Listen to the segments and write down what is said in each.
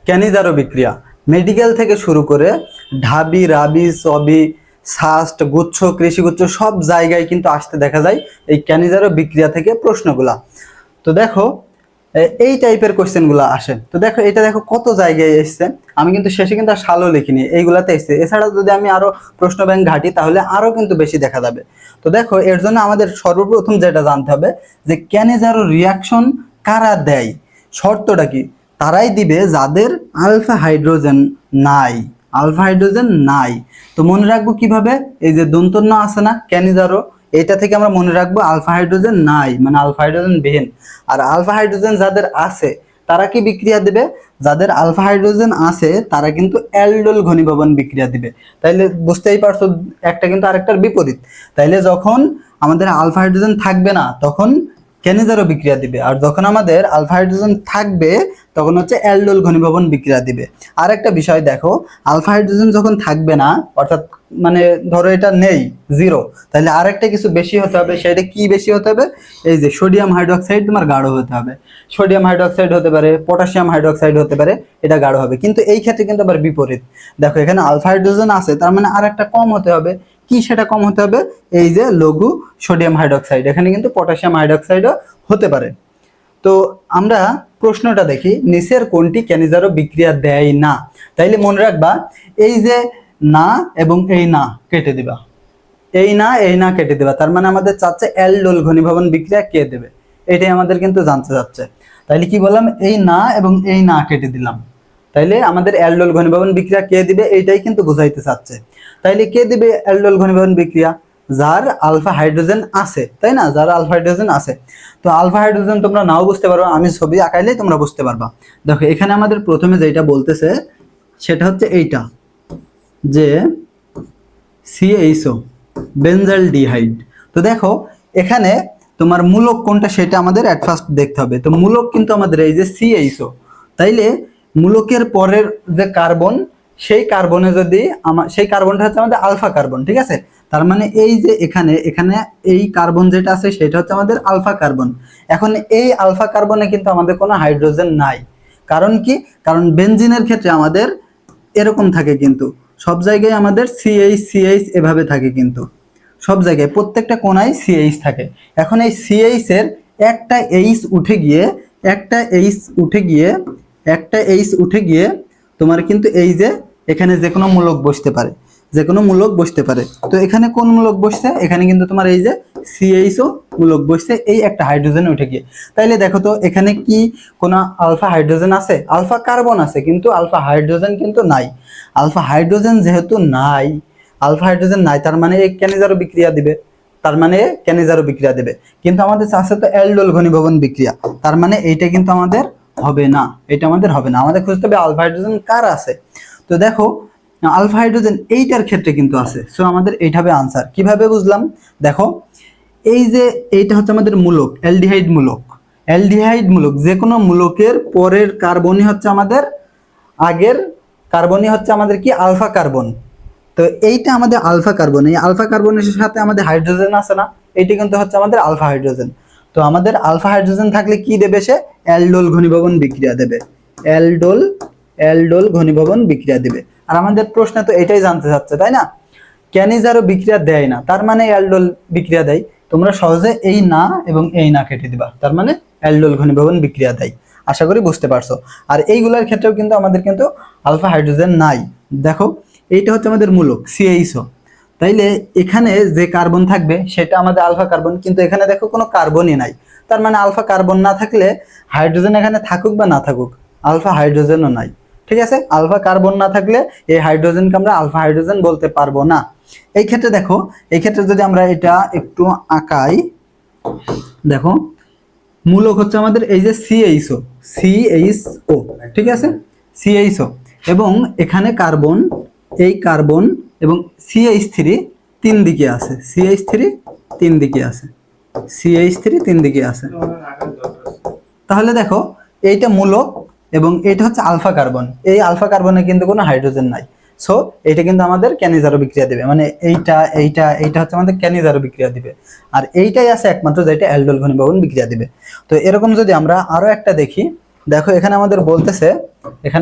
Cannizzaro বিক্রিয়া medical থেকে শুরু করে ঢাবি, রাবি, সবি, সাস্ট, গুচ্ছ, কৃষিগুচ্ছ সব জায়গায় কিন্তু আসতে দেখা যায় এই ক্যানিজারো বিক্রিয়া থেকে প্রশ্নগুলা। তো দেখো এই টাইপের কোশ্চেনগুলো আসে। তো দেখো এটা দেখো কত জায়গায় এসছে, আমি কিন্তু শেষে কিন্তু আর সালও লিখিনি, এইগুলাতে এসছে। এছাড়া যদি আমি আরো প্রশ্ন ব্যাংক ঘাটি তাহলে আরো কিন্তু বেশি দেখা যাবে। তো দেখো এর জন্য আমাদের সর্বপ্রথম যেটা জানতে হবে যে ক্যানিজারো রিয়াকশন কারা দেয়, শর্তটা কি? তারাই দিবে যাদের আলফা হাইড্রোজেন নাই। আলফা হাইড্রোজেন নাই। তো মনে রাখবো কিভাবে? এই যে দন্তন্য আছে না ক্যানিজারো, এটা থেকে আমরা মনে রাখবো আলফা হাইড্রোজেন নাই মানে আলফা হাইড্রোজেন বিহীন। আর আলফা হাইড্রোজেন যাদের আছে তারা কি বিক্রিয়া দেবে? যাদের আলফা হাইড্রোজেন আছে তারা কিন্তু অ্যালডোল ঘনীভবন বিক্রিয়া দিবে। তাইলে বুঝতেই পারছো একটা কিন্তু আরেকটার বিপরীত। তাইলে যখন আমাদের আলফা হাইড্রোজেন থাকবে না তখন ক্যানিজারো বিক্রিয়া দিবে, আর যখন আমাদের আলফা হাইড্রোজেন থাকবে তখন হচ্ছে অ্যালডোল ঘনীভবন বিক্রিয়া দিবে। আর একটা বিষয় দেখো, আলফা হাইড্রোজেন যখন থাকবে না অর্থাৎ মানে ধরো এটা নেই, জিরো, তাহলে আরেকটা কিছু বেশি হতে হবে। সেটা কি বেশি হতে হবে? এই যে সোডিয়াম হাইড্রোক্সাইড তোমার গাঢ় হতে হবে। সোডিয়াম হাইড্রোক্সাইড হতে পারে, পটাশিয়াম হাইড্রোক্সাইড হতে পারে, এটা গাঢ় হবে। কিন্তু এই ক্ষেত্রে কিন্তু আবার বিপরীত। দেখো এখানে আলফা হাইড্রোজেন আছে, তার মানে আরেকটা কম হতে হবে। কি সেটা কম হতে হবে? এই যে লঘু সোডিয়াম হাইড্রোক্সাইড, এখানে কিন্তু পটাশিয়াম হাইড্রোক্সাইডও হতে পারে। তো আমরা প্রশ্নটা দেখি, নিচের কোনটি ক্যানিজারো বিক্রিয়া দেয় না? তাইলে মনে রাখবা এই যে না এবং এই না কেটে দিবা, এই না কেটে দিবা, তার মানে আমাদের চাচ্ছে অ্যালডোল ঘনীভবন বিক্রিয়া কে দেবে, এটাই আমাদের কিন্তু জানতে চাচ্ছে। তাইলে কি বললাম? এই না এবং এই না কেটে দিলাম। তাইলে আমাদের অ্যালডোল ঘনীভবন বিক্রিয়া কে দিবে এইটাই কিন্তু বুঝাইতে চাচ্ছে। তাইলে কে দিবে অ্যালডোল ঘনীভবন বিক্রিয়া? যার আলফা হাইড্রোজেন আছে, তাই না? যার আলফা হাইড্রোজেন আছে। তো আলফা হাইড্রোজেন তোমরা নাও বুঝতে পারো, আমি ছবি আঁকাইলেই তোমরা বুঝতে পারবা। দেখো এখানে আমাদের প্রথমে যেটা বলতেছে সেটা হচ্ছে এইটা, যে CHO বেনজালডিহাইড। তো দেখো এখানে তোমার মূলক কোনটা সেটা আমাদের অ্যাট ফার্স্ট দেখতে হবে। তো মূলক কিন্তু আমাদের এই যে CHO। তাইলে মূলকের পরের যে কার্বন, সেই কার্বনে যদি সেই কার্বনটা হচ্ছে আমাদের আলফা কার্বন, ঠিক আছে? তার মানে এই যে এখানে এখানে এই কার্বন যেটা আছে সেটা হচ্ছে আমাদের আলফা কার্বন। এখন এই আলফা কার্বনে কিন্তু আমাদের কোনো হাইড্রোজেন নাই। কারণ কি? কারণ বেনজিনের ক্ষেত্রে আমাদের এরকম থাকে, কিন্তু সব জায়গায় আমাদের CH এভাবে থাকে, কিন্তু সব জায়গায় প্রত্যেকটা কোণায় CH থাকে। এখন এই CH এর একটা H উঠে গিয়ে একটা H উঠে গিয়ে তোমার কিন্তু এই যে এখানে যে কোনো মূলক বসতে পারে, যে কোনো মূলক বসতে পারে। তো এখানে কোন মূলক বসছে? এখানে কিন্তু তোমার এই যে CHO মূলক বসছে এই একটা হাইড্রোজেন উঠে গিয়ে। তাইলে দেখো তো এখানে কি কোনো আলফা হাইড্রোজেন আছে? আলফা কার্বন আছে, কিন্তু আলফা হাইড্রোজেন কিন্তু নাই। আলফা হাইড্রোজেন যেহেতু নাই, তার মানে এই ক্যানিজারো বিক্রিয়া দিবে, কিন্তু আমাদের আছে তো অ্যালডোল ঘনীভবন বিক্রিয়া, তার মানে এইটা কিন্তু আমাদের হবে না, আমাদের খুঁজতে হবে আলফা হাইড্রোজেন কার আছে। তো দেখো আলফা হাইড্রোজেন এইটার ক্ষেত্রে কিন্তু আছে, সো আমাদের এইটা হবে আনসার। কিভাবে বুঝলাম? দেখো এই যে এইটা হচ্ছে আমাদের মূলক, অ্যালডিহাইড মূলক, যে কোনো মূলকের পরের কার্বনই হচ্ছে আমাদের আগের কার্বনই হচ্ছে আমাদের কি আলফা কার্বন। তো এইটা আমাদের আলফা কার্বন, এই আলফা কার্বনের সাথে আমাদের হাইড্রোজেন আছে না, এইটা কিন্তু হচ্ছে আমাদের আলফা হাইড্রোজেন। তো আমাদের আলফা হাইড্রোজেন থাকলে কি দেবে? সে অ্যালডোল ঘনীভবন বিক্রিয়া দেবে, অ্যালডোল ঘনীভবন বিক্রিয়া দিবে। আর আমাদের প্রশ্নে তো এটাই জানতে চাচ্ছে, তাই না? ক্যানিজারো বিক্রিয়া দেয় না, তার মানে অ্যালডোল বিক্রিয়া দেয়। তোমরা সহজে এই না এবং এই না কেটে দিবা, তার মানে অ্যালডোল ঘনীভবন বিক্রিয়া দেয়। আশা করি বুঝতে পারছো। আর এইগুলোর ক্ষেত্রেও কিন্তু আমাদের কিন্তু আলফা হাইড্রোজেন নাই। দেখো এইটা হচ্ছে আমাদের মূলক CHO, তাইলে এখানে যে কার্বন থাকবে সেটা আমাদের আলফা কার্বন, কিন্তু এখানে দেখো কোনো কার্বনই নাই। তার মানে আলফা কার্বন না থাকলে হাইড্রোজেন এখানে থাকুক বা না থাকুক, আলফা হাইড্রোজেনও নাই। ঠিক আছে? আলফা কার্বন না থাকলে এই হাইড্রোজেনকে আমরা আলফা হাইড্রোজেন বলতে পারবো না। এই ক্ষেত্রে দেখো, এই ক্ষেত্রে যদি আমরা এটা একটু আঁকাই, দেখো মূলক হচ্ছে আমাদের এই যে CHO, ঠিক আছে? CHO এবং এখানে কার্বন, এই কার্বন এবং CH3 তিন দিকে আছে, তিন দিকে আছে। তাহলে দেখো এইটা মূলক এবং এটা হচ্ছে আলফা কার্বন, এই আলফা কার্বনে কিন্তু কোনো হাইড্রোজেন নাই। সো এটা কিন্তু আমাদের ক্যানিজারো বিক্রিয়া দিবে, মানে এইটা হচ্ছে আমাদের ক্যানিজারো বিক্রিয়া দিবে। আর এইটাই আছে একমাত্র যেটা অ্যালডোল ঘনীভবন বিক্রিয়া দিবে। তো এরকম যদি আমরা আরো একটা দেখি, দেখো এখানে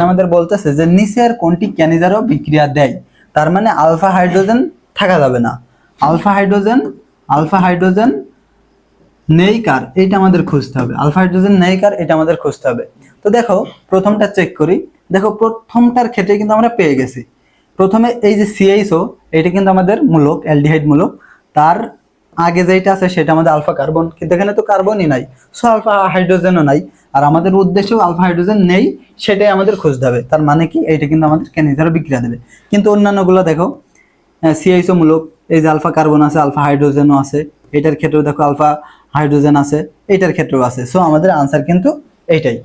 আমাদের বলতেছে যে নিচের কোনটি ক্যানিজারও বিক্রিয়া দেয়। তার মানে আলফা হাইড্রোজেন থাকা যাবে না। আলফা হাইড্রোজেন নেই কার, এটা আমাদের খুঁজতে হবে। আলফা হাইড্রোজেন নেই কার, এটা আমাদের খুঁজতে হবে। তো দেখো প্রথমটা চেক করি। দেখো প্রথমটার ক্ষেত্রে কিন্তু আমরা পেয়ে গেছি। প্রথমে এই যে CHO, এটা কিন্তু আমাদের মূলক, অ্যালডিহাইড মূলক। তার আগে যেটা আছে সেটা আমাদের আলফা কার্বন, কিন্তু এখানে তো কার্বনই নাই, সো আলফা হাইড্রোজেনও নাই। আর আমাদের উদ্দেশ্যেও আলফা হাইড্রোজেন নেই, সেটাই আমাদের খুঁজতে হবে। তার মানে কি এইটা কিন্তু আমাদের ক্যানিজারও বিক্রিয়া দেবে। কিন্তু অন্যান্যগুলো দেখো, CHO মূলক, এই যে আলফা কার্বন আছে, আলফা হাইড্রোজেনও আছে, এটার ক্ষেত্রেও দেখো আলফা হাইড্রোজেন আছে, এটার ক্ষেত্রেও আছে। সো আমাদের আনসার কিন্তু এইটাই।